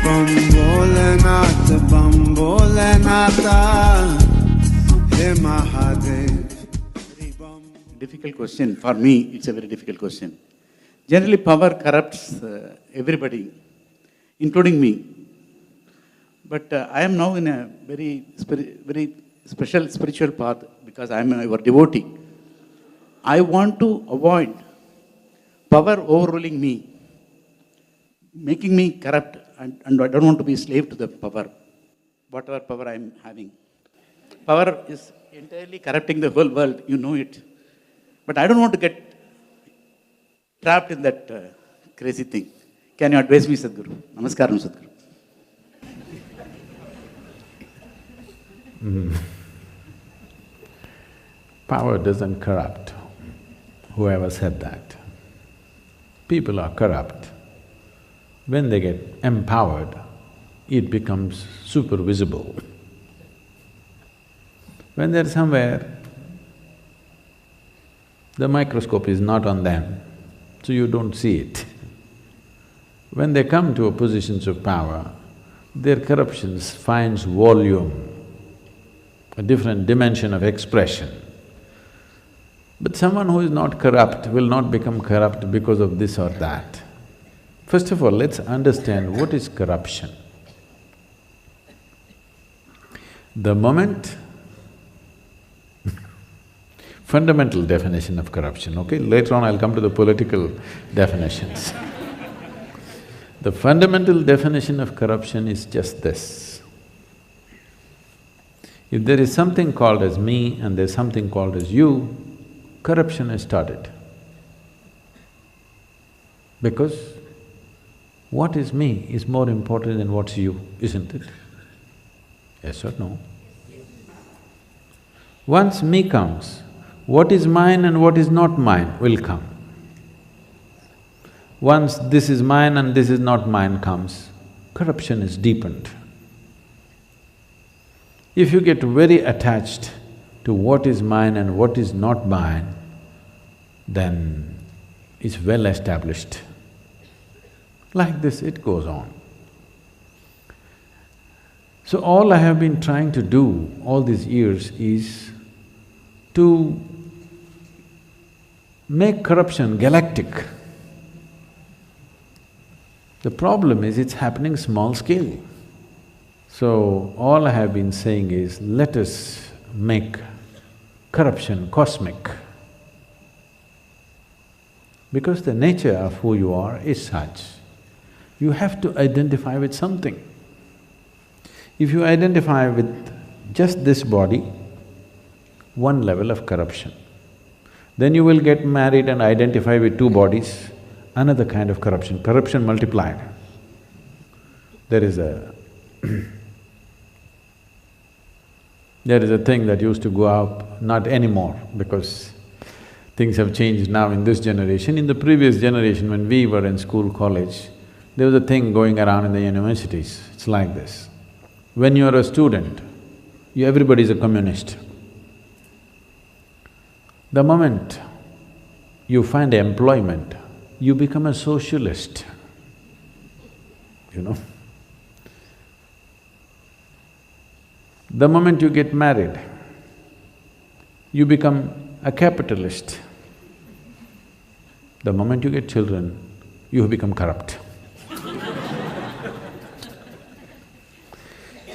Bam Bholenatha, He Mahadev. Difficult question. For me, it's a very difficult question. Generally, power corrupts everybody, including me. But I am now in a very special spiritual path because I am your devotee. I want to avoid power overruling me, making me corrupt, and I don't want to be a slave to the power, whatever power I am having. Power is entirely corrupting the whole world, you know it. But I don't want to get trapped in that crazy thing. Can you advise me, Sadguru? Namaskaram, Sadguru. Power doesn't corrupt. Whoever said that. People are corrupt. When they get empowered, it becomes super visible. When they're somewhere, the microscope is not on them, so you don't see it. When they come to positions of power, their corruptions finds volume, a different dimension of expression. But someone who is not corrupt will not become corrupt because of this or that. First of all, let's understand what is corruption. The moment fundamental definition of corruption, okay? Later on I'll come to the political definitions. The fundamental definition of corruption is just this. If there is something called as me and there's something called as you, corruption has started. Because what is me is more important than what's you, isn't it? Yes or no? Once me comes, what is mine and what is not mine will come. Once this is mine and this is not mine comes, corruption is deepened. If you get very attached to what is mine and what is not mine, then it's well established. Like this, it goes on. So all I have been trying to do all these years is to make corruption galactic. The problem is it's happening small scale. So all I have been saying is, let us make corruption cosmic. Because the nature of who you are is such, you have to identify with something. If you identify with just this body, one level of corruption. Then you will get married and identify with two bodies, another kind of corruption, corruption multiplied. There is a there is a thing that used to go up, not anymore because things have changed now in this generation. In the previous generation, when we were in school, college, there was a thing going around in the universities, it's like this. When you're a student, everybody's a communist. The moment you find employment, you become a socialist, you know. The moment you get married, you become a capitalist. The moment you get children, you have become corrupt.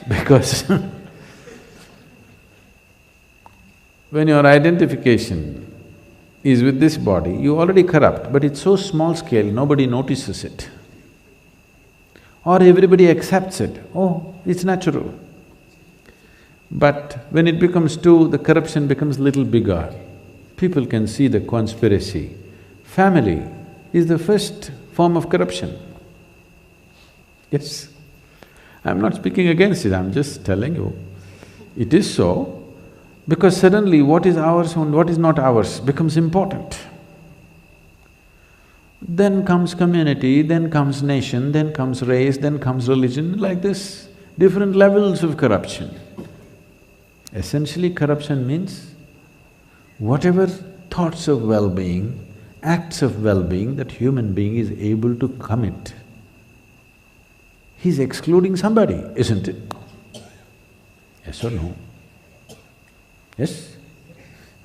Because when your identification is with this body, you already corrupt, but it's so small scale, nobody notices it. Or everybody accepts it, oh, it's natural. But when it becomes two, the corruption becomes little bigger. People can see the conspiracy. Family is the first form of corruption. Yes, I'm not speaking against it, I'm just telling you. It is so, because suddenly what is ours and what is not ours becomes important. Then comes community, then comes nation, then comes race, then comes religion, like this, different levels of corruption. Essentially, corruption means whatever thoughts of well-being, acts of well-being that human being is able to commit, he's excluding somebody, isn't it? Yes or no? Yes?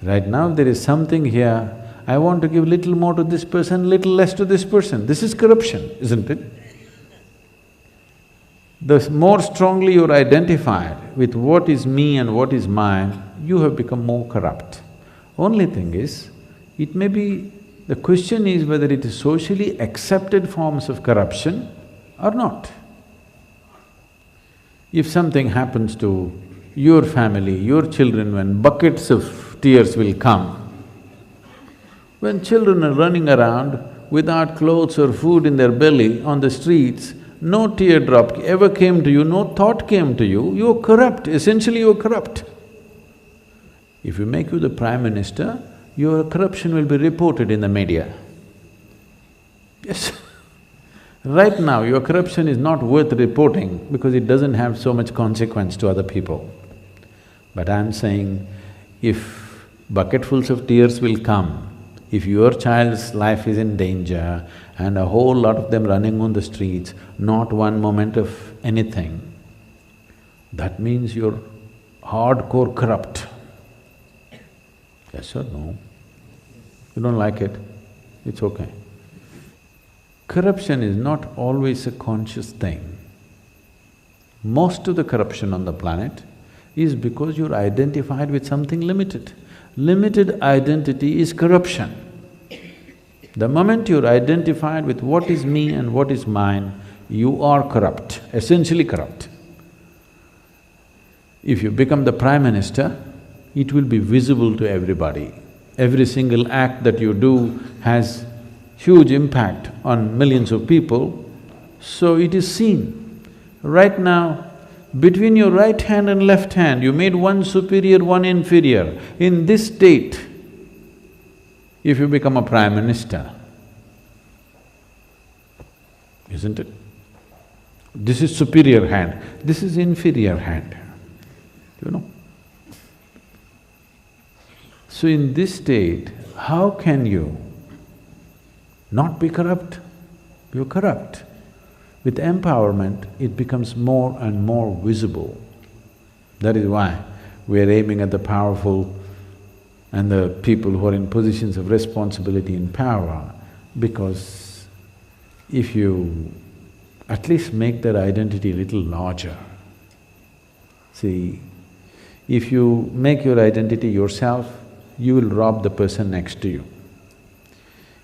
Right now there is something here, I want to give little more to this person, little less to this person. This is corruption, isn't it? The more strongly you're identified with what is me and what is mine, you have become more corrupt. Only thing is, it may be… the question is whether it is socially accepted forms of corruption or not. If something happens to your family, your children, when buckets of tears will come, when children are running around without clothes or food in their belly on the streets, no teardrop ever came to you, no thought came to you, you're corrupt, essentially you're corrupt. If you make you the Prime Minister, your corruption will be reported in the media. Yes. Right now, your corruption is not worth reporting because it doesn't have so much consequence to other people. But I'm saying, if bucketfuls of tears will come, if your child's life is in danger and a whole lot of them running on the streets, not one moment of anything, that means you're hardcore corrupt. Yes or no? You don't like it? It's okay. Corruption is not always a conscious thing. Most of the corruption on the planet is because you're identified with something limited. Limited identity is corruption. The moment you're identified with what is me and what is mine, you are corrupt, essentially corrupt. If you become the Prime Minister, it will be visible to everybody. Every single act that you do has huge impact on millions of people, so it is seen. Right now, between your right hand and left hand, you made one superior, one inferior. In this state, if you become a Prime Minister, isn't it? This is superior hand, this is inferior hand, you know. So in this state, how can you not be corrupt? You're corrupt. With empowerment, it becomes more and more visible. That is why we are aiming at the powerful and the people who are in positions of responsibility and power, because if you at least make their identity a little larger. See, if you make your identity yourself, you will rob the person next to you.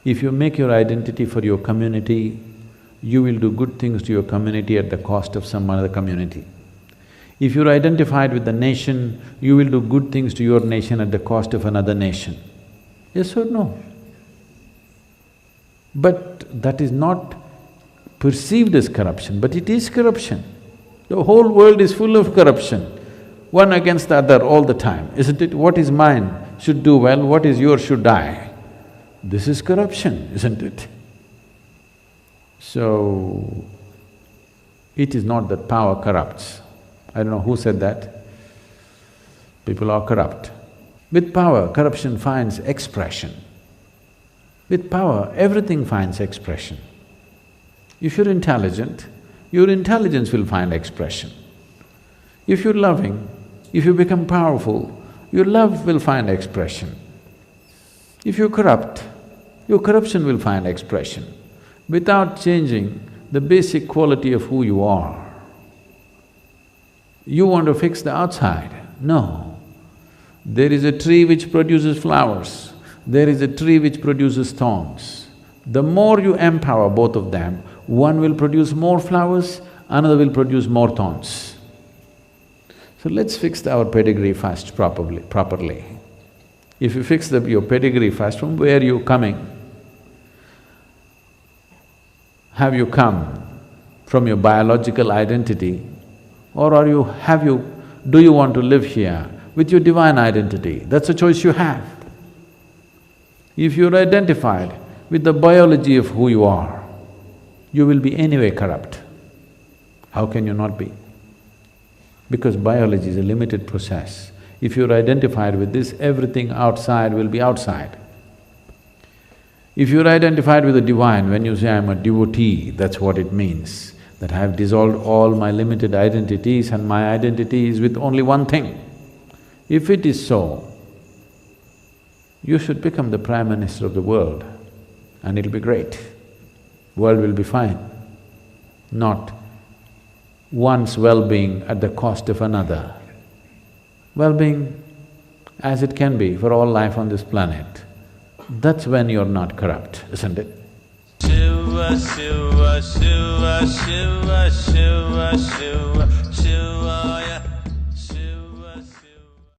If you make your identity for your community, you will do good things to your community at the cost of some other community. If you're identified with the nation, you will do good things to your nation at the cost of another nation. Yes or no? But that is not perceived as corruption, but it is corruption. The whole world is full of corruption, one against the other all the time, isn't it? What is mine should do well, what is yours should die. This is corruption, isn't it? So, it is not that power corrupts. I don't know who said that. People are corrupt. With power, corruption finds expression. With power, everything finds expression. If you're intelligent, your intelligence will find expression. If you're loving, if you become powerful, your love will find expression. If you're corrupt, your corruption will find expression, without changing the basic quality of who you are. You want to fix the outside? No. There is a tree which produces flowers, there is a tree which produces thorns. The more you empower both of them, one will produce more flowers, another will produce more thorns. So let's fix our pedigree first properly. If you fix your pedigree first, from where are you coming? Have you come from your biological identity, or do you want to live here with your divine identity? That's a choice you have. If you're identified with the biology of who you are, you will be anyway corrupt. How can you not be? Because biology is a limited process. If you're identified with this, everything outside will be outside. If you're identified with the divine, when you say, I'm a devotee, that's what it means. that I have dissolved all my limited identities and my identity is with only one thing. If it is so, you should become the Prime Minister of the world and it'll be great. World will be fine. Not one's well-being at the cost of another. Well-being as it can be for all life on this planet. That's when you're not corrupt, isn't it? Shiva, Shiva, Shiva, Shiva, Shiva, Shiva, Shiva,